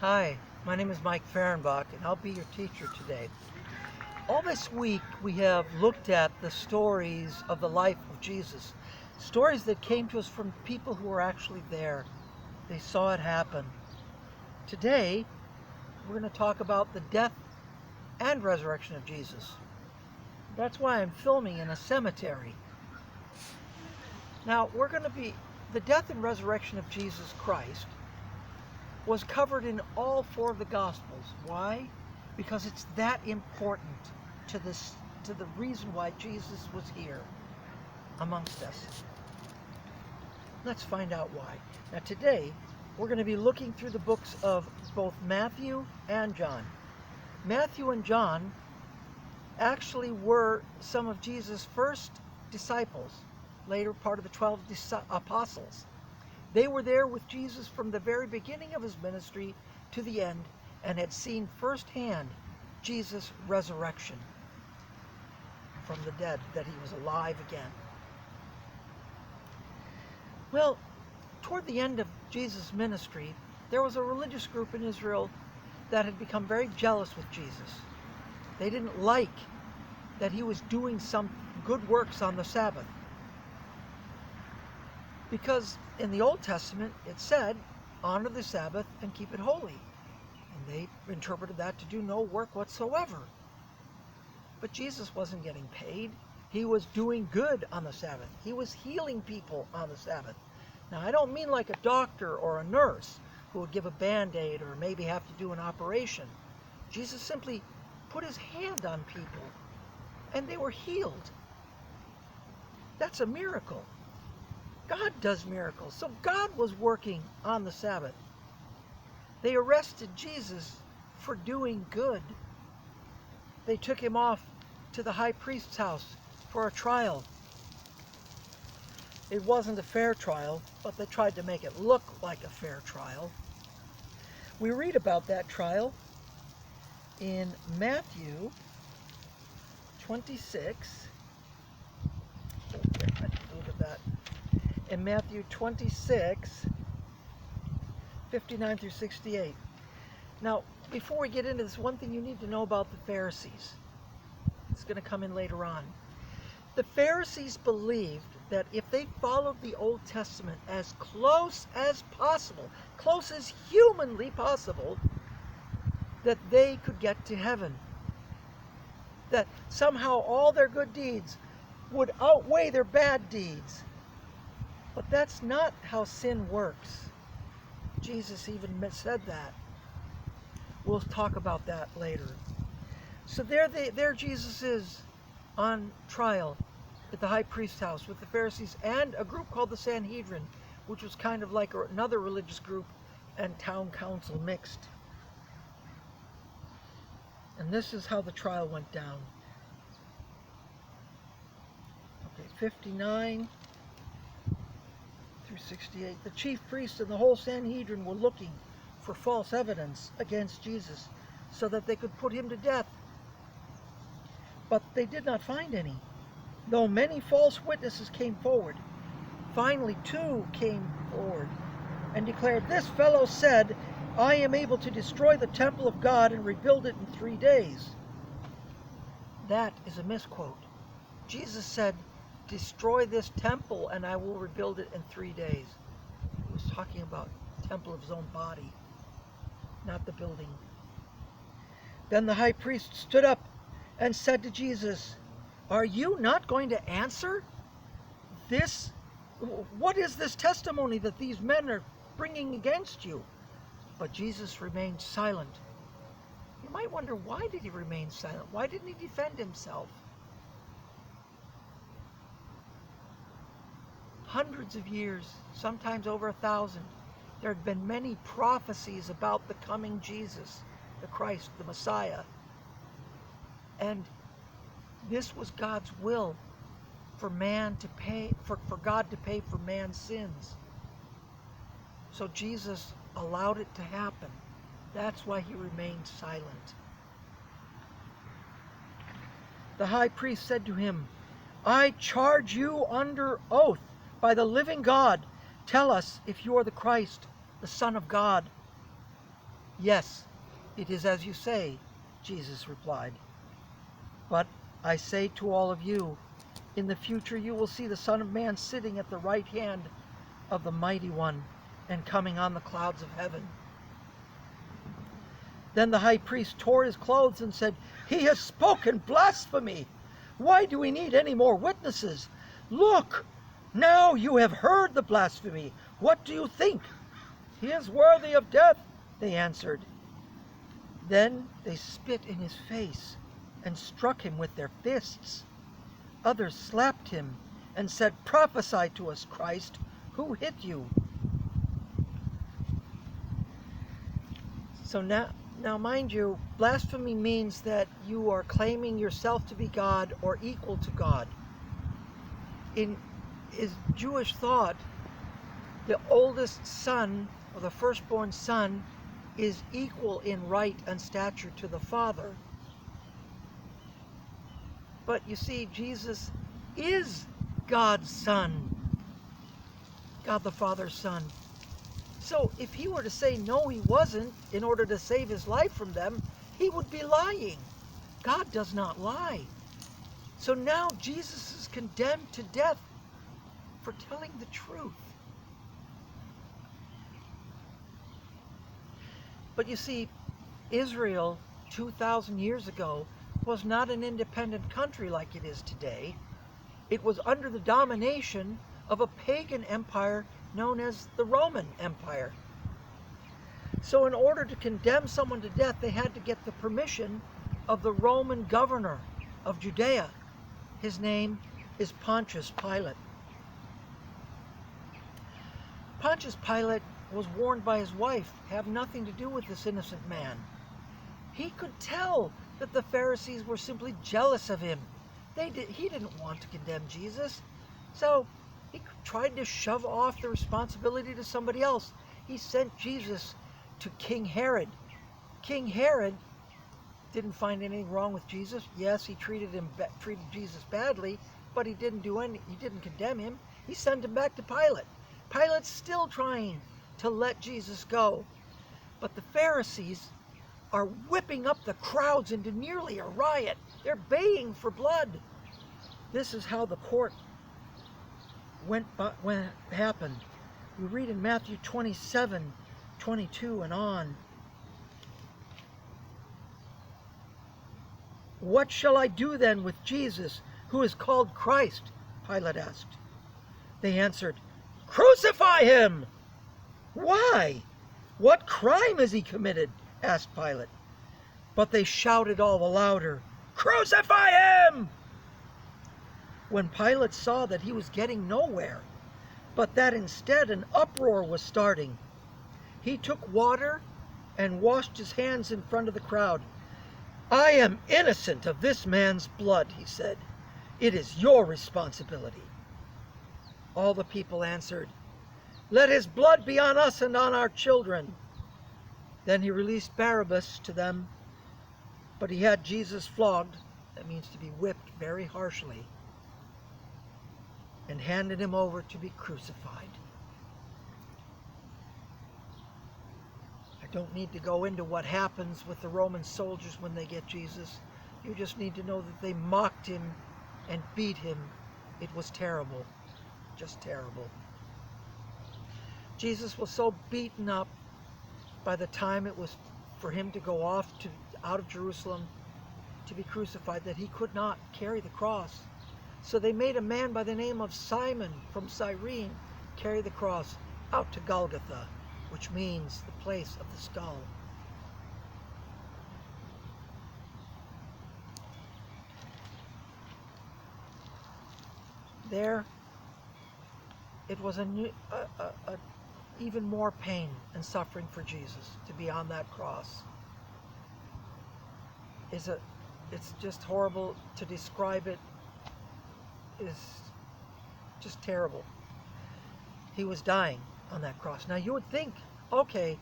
Hi, my name is Mike Fehrenbach, and I'll be your teacher today. All this week, we have looked at the stories of the life of Jesus, stories that came to us from people who were actually there. They saw it happen. Today, we're going to talk about the death and resurrection of Jesus. That's why I'm filming in a cemetery. Now, the death and resurrection of Jesus Christ was covered in all four of the Gospels. Why? Because it's that important to the reason why Jesus was here amongst us. Let's find out why. Now today, we're going to be looking through the books of both Matthew and John. Matthew and John actually were some of Jesus' first disciples, later part of the 12 apostles. They were there with Jesus from the very beginning of his ministry to the end and had seen firsthand Jesus' resurrection from the dead, that he was alive again. Well, toward the end of Jesus' ministry, there was a religious group in Israel that had become very jealous with Jesus. They didn't like that he was doing some good works on the Sabbath. Because in the Old Testament, it said, honor the Sabbath and keep it holy. And they interpreted that to do no work whatsoever. But Jesus wasn't getting paid. He was doing good on the Sabbath. He was healing people on the Sabbath. Now, I don't mean like a doctor or a nurse who would give a Band-Aid or maybe have to do an operation. Jesus simply put his hand on people and they were healed. That's a miracle. God does miracles. So God was working on the Sabbath. They arrested Jesus for doing good. They took him off to the high priest's house for a trial. It wasn't a fair trial, but they tried to make it look like a fair trial. We read about that trial in Matthew 26. Look at that. In Matthew 26, 59 through 68. Now, before we get into this, one thing you need to know about the Pharisees. It's going to come in later on. The Pharisees believed that if they followed the Old Testament as close as possible, close as humanly possible, that they could get to heaven. That somehow all their good deeds would outweigh their bad deeds. But that's not how sin works. Jesus even said that. We'll talk about that later. So there Jesus is on trial at the high priest's house with the Pharisees and a group called the Sanhedrin, which was kind of like another religious group and town council mixed. And this is how the trial went down. Okay, 59 through 68. The chief priests and the whole Sanhedrin were looking for false evidence against Jesus so that they could put him to death. But they did not find any, though many false witnesses came forward. Finally, 2 came forward and declared, "This fellow said, I am able to destroy the temple of God and rebuild it in 3 days." That is a misquote. Jesus said, "Destroy this temple and I will rebuild it in 3 days." He was talking about the temple of his own body, not the building. Then the high priest stood up and said to Jesus, "Are you not going to answer this? What is this testimony that these men are bringing against you?" But Jesus remained silent. You might wonder, why did he remain silent? Why didn't he defend himself? Hundreds of years, sometimes over 1,000, there had been many prophecies about the coming Jesus, the Christ, the Messiah. And this was God's will for man to pay, for God to pay for man's sins. So Jesus allowed it to happen. That's why he remained silent. The high priest said to him, "I charge you under oath by the living God, tell us if you are the Christ, the Son of God." "Yes, it is as you say," Jesus replied. "But I say to all of you, in the future you will see the Son of Man sitting at the right hand of the Mighty One and coming on the clouds of heaven." Then the high priest tore his clothes and said, "He has spoken blasphemy! Why do we need any more witnesses? Look, now you have heard the blasphemy. What do you think?" "He is worthy of death," they answered. Then they spit in his face and struck him with their fists. Others slapped him and said, "Prophesy to us, Christ. Who hit you?" So now mind you, blasphemy means that you are claiming yourself to be God or equal to God. In Jewish thought, the oldest son, or the firstborn son, is equal in right and stature to the father. But you see, Jesus is God's son, God the Father's son. So if he were to say no, he wasn't, in order to save his life from them, he would be lying. God does not lie. So now Jesus is condemned to death for telling the truth. But you see, Israel 2,000 years ago was not an independent country like it is today. It was under the domination of a pagan empire known as the Roman Empire. So in order to condemn someone to death, they had to get the permission of the Roman governor of Judea. His name is Pontius Pilate. Pontius Pilate was warned by his wife, have nothing to do with this innocent man. He could tell that the Pharisees were simply jealous of him. He didn't want to condemn Jesus. So he tried to shove off the responsibility to somebody else. He sent Jesus to King Herod. King Herod didn't find anything wrong with Jesus. Yes, he treated Jesus badly, but he didn't condemn him. He sent him back to Pilate. Pilate's still trying to let Jesus go. But the Pharisees are whipping up the crowds into nearly a riot. They're baying for blood. This is how the court happened. We read in Matthew 27:22 and on. "What shall I do then with Jesus, who is called Christ?" Pilate asked. They answered, "Crucify him!" "Why? What crime has he committed?" asked Pilate. But they shouted all the louder, "Crucify him!" When Pilate saw that he was getting nowhere, but that instead an uproar was starting, he took water and washed his hands in front of the crowd. "I am innocent of this man's blood," he said. "It is your responsibility." All the people answered, "Let his blood be on us and on our children." Then he released Barabbas to them, but he had Jesus flogged, that means to be whipped very harshly, and handed him over to be crucified. I don't need to go into what happens with the Roman soldiers when they get Jesus. You just need to know that they mocked him and beat him. It was terrible, just terrible. Jesus was so beaten up by the time it was for him to go out of Jerusalem to be crucified that he could not carry the cross. So they made a man by the name of Simon from Cyrene carry the cross out to Golgotha, which means the place of the skull. There, it was even more pain and suffering for Jesus to be on that cross. It's just horrible to describe it. It's just terrible. He was dying on that cross. Now you would think, okay,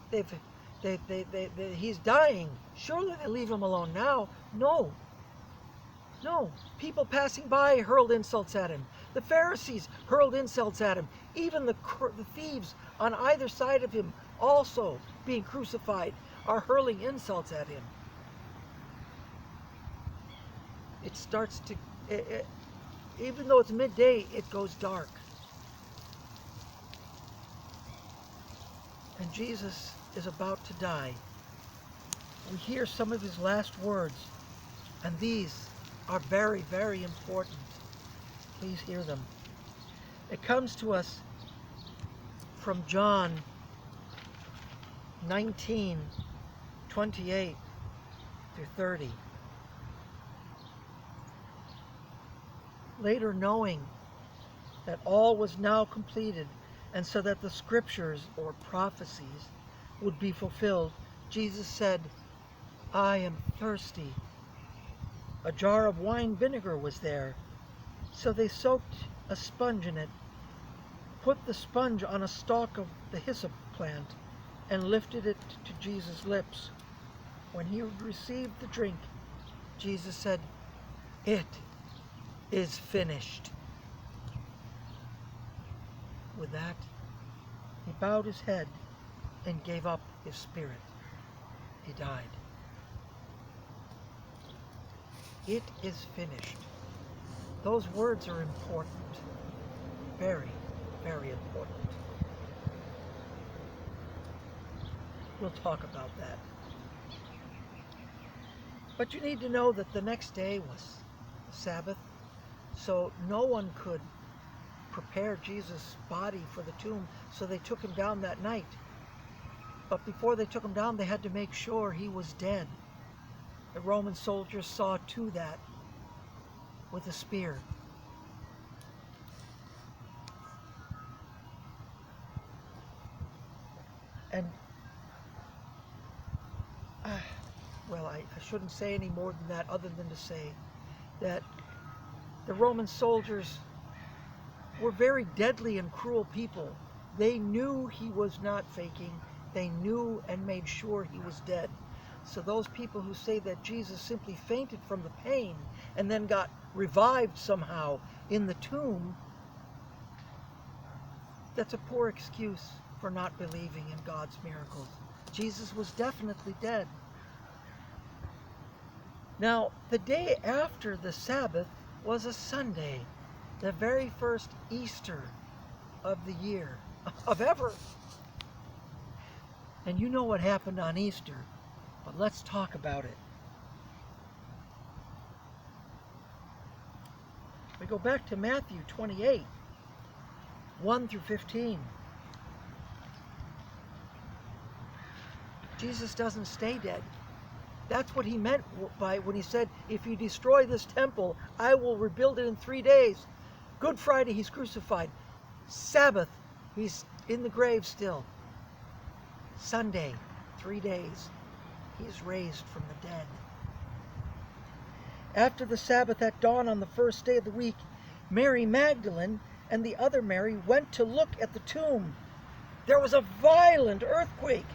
he's dying. Surely they leave him alone now. No. People passing by hurled insults at him. The Pharisees hurled insults at him. Even the thieves on either side of him also being crucified. are hurling insults at him. It starts to, even though it's midday, it goes dark. And Jesus is about to die. We hear some of his last words, and these are very, very important. Please hear them. It comes to us from John 19:28 through 30. Later, knowing that all was now completed, and so that the scriptures or prophecies would be fulfilled, Jesus said, I am thirsty. A jar of wine vinegar was there, so they soaked a sponge in it, put the sponge on a stalk of the hyssop plant, and lifted it to Jesus' lips. When he received the drink, Jesus said, It is finished. With that, he bowed his head and gave up his spirit. He died. It is finished. Those words are important. Very, very important. We'll talk about that. But you need to know that the next day was Sabbath, so no one could prepare Jesus' body for the tomb, so they took him down that night. But before they took him down, they had to make sure he was dead. The Roman soldiers saw to that with a spear. And, well, I shouldn't say any more than that, other than to say that the Roman soldiers were very deadly and cruel people. They knew he was not faking. They knew and made sure he was dead. So those people who say that Jesus simply fainted from the pain and then got revived somehow in the tomb, that's a poor excuse for not believing in God's miracles. Jesus was definitely dead. Now, the day after the Sabbath was a Sunday, the very first Easter of the year, of ever. And you know what happened on Easter, but let's talk about it. We go back to Matthew 28, 1 through 15. Jesus doesn't stay dead. That's what he meant by when he said, if you destroy this temple, I will rebuild it in 3 days. Good Friday, he's crucified. Sabbath, he's in the grave still. Sunday, 3 days, he's raised from the dead. After the Sabbath at dawn on the first day of the week, Mary Magdalene and the other Mary went to look at the tomb. There was a violent earthquake,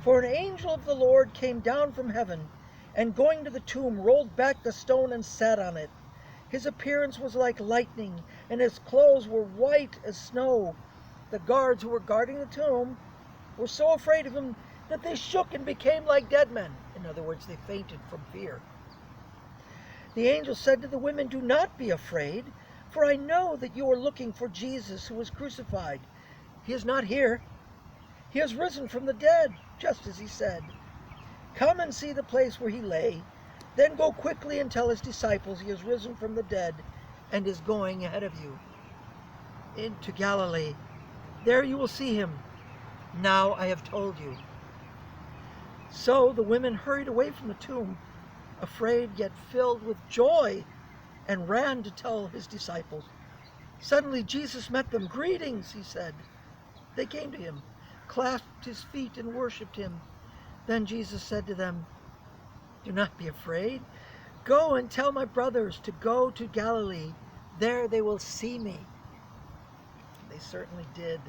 for an angel of the Lord came down from heaven, and going to the tomb, rolled back the stone and sat on it. His appearance was like lightning, and his clothes were white as snow. The guards who were guarding the tomb were so afraid of him that they shook and became like dead men. In other words, they fainted from fear. The angel said to the women, do not be afraid, for I know that you are looking for Jesus who was crucified. He is not here. He has risen from the dead, just as he said. Come and see the place where he lay. Then go quickly and tell his disciples he has risen from the dead and is going ahead of you into Galilee. There you will see him. Now I have told you. So the women hurried away from the tomb, afraid yet filled with joy, and ran to tell his disciples. Suddenly Jesus met them. Greetings, he said. They came to him, clasped his feet, and worshipped him. Then Jesus said to them, do not be afraid. Go and tell my brothers to go to Galilee. There they will see me. They certainly did.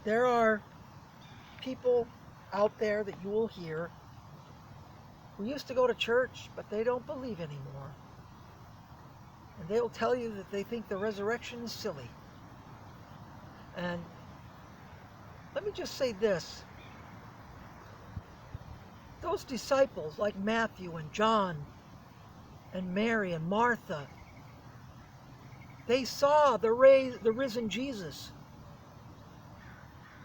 There are people out there that you will hear who used to go to church, but they don't believe anymore. And they'll tell you that they think the resurrection is silly. And me just say this. Those disciples like Matthew and John and Mary and Martha, they saw the risen Jesus.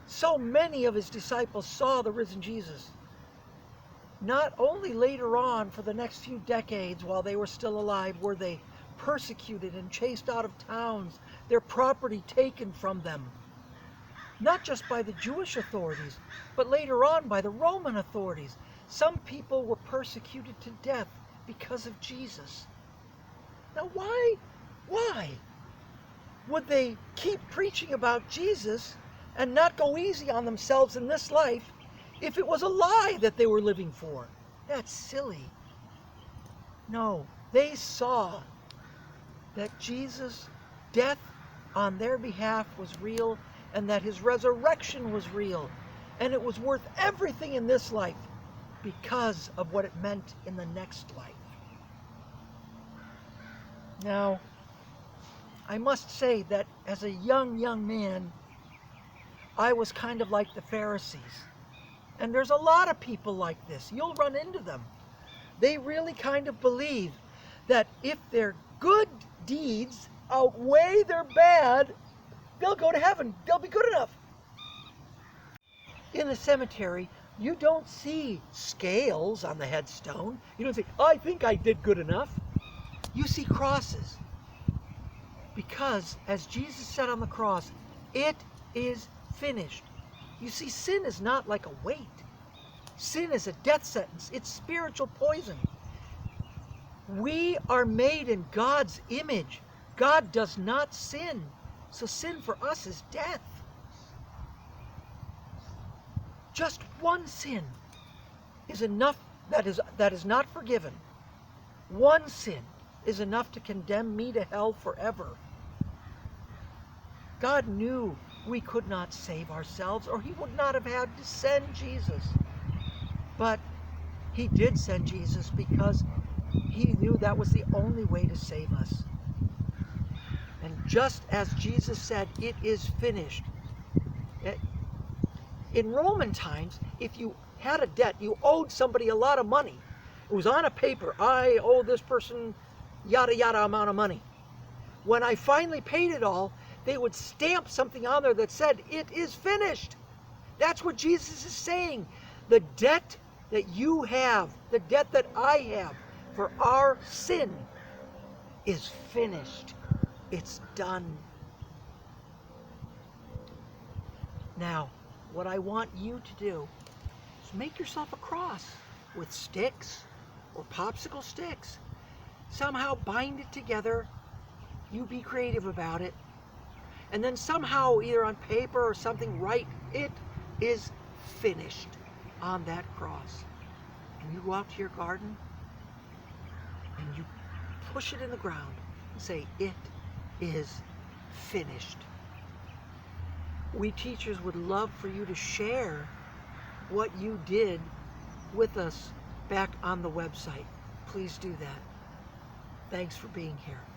So many of his disciples saw the risen Jesus. Not only later on for the next few decades while they were still alive were they persecuted and chased out of towns, their property taken from them. Not just by the Jewish authorities, but later on by the Roman authorities. Some people were persecuted to death because of Jesus. Now why would they keep preaching about Jesus and not go easy on themselves in this life if it was a lie that they were living for? That's silly. No, they saw that Jesus' death on their behalf was real and that his resurrection was real, and it was worth everything in this life because of what it meant in the next life. Now, I must say that as a young man, I was kind of like the Pharisees. And there's a lot of people like this. You'll run into them. They really kind of believe that if their good deeds outweigh their bad, they'll go to heaven. They'll be good enough. In the cemetery, you don't see scales on the headstone. You don't say, I think I did good enough. You see crosses. Because, as Jesus said on the cross, it is finished. You see, sin is not like a weight. Sin is a death sentence. It's spiritual poison. We are made in God's image. God does not sin. So sin for us is death. Just one sin is enough that is not forgiven. One sin is enough to condemn me to hell forever. God knew we could not save ourselves, or he would not have had to send Jesus. But he did send Jesus because he knew that was the only way to save us. And just as Jesus said, it is finished. In Roman times, if you had a debt, you owed somebody a lot of money. It was on a paper. I owe this person yada yada amount of money. When I finally paid it all, they would stamp something on there that said, it is finished. That's what Jesus is saying. The debt that you have, the debt that I have for our sin is finished. It's done. Now, what I want you to do is make yourself a cross with sticks or popsicle sticks. Somehow bind it together. You be creative about it. And then somehow, either on paper or something, write, it is finished on that cross. And you go out to your garden and you push it in the ground and say, it is finished. We teachers would love for you to share what you did with us back on the website. Please do that. Thanks for being here.